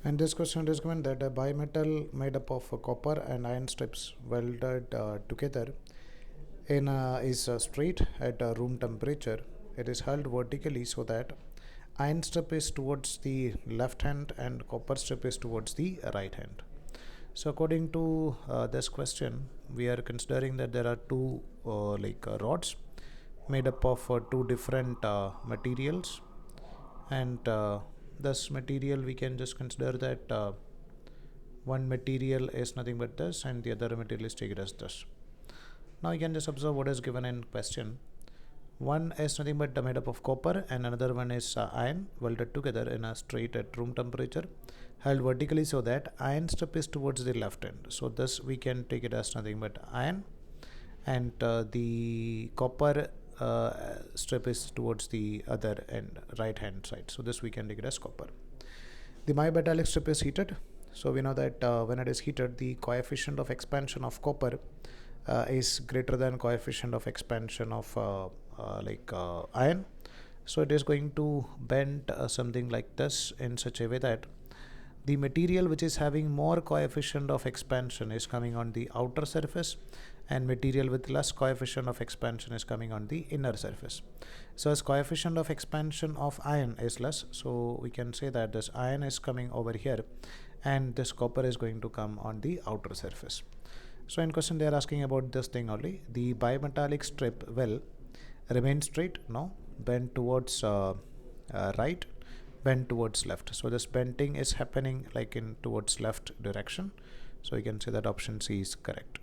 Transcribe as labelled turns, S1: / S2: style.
S1: And this question is given that a bimetal made up of copper and iron strips welded together is straight at room temperature. It is held vertically so that iron strip is towards the left hand and copper strip is towards the right hand. So according to this question, we are considering that there are two rods made up of two different materials, and this material we can just consider that one material is nothing but this and the other material is taken as this. Now you can just observe what is given in question. One is nothing but made up of copper and another one is iron welded together in a straight at room temperature, held vertically so that iron strip is towards the left end. So this we can take it as nothing but iron, and the copper strip is towards the other end, right hand side. So this we can take it as copper. The bimetallic strip is heated. So we know that when it is heated, the coefficient of expansion of copper is greater than coefficient of expansion of iron. So it is going to bend something like this in such a way that the material which is having more coefficient of expansion is coming on the outer surface, and material with less coefficient of expansion is coming on the inner surface. So as coefficient of expansion of iron is less, so we can say that this iron is coming over here and this copper is going to come on the outer surface. So in question they are asking about this thing only. The bimetallic strip will remain straight, no, bend towards right, bend towards left. So this bending is happening like in towards left direction. So you can say that option C is correct.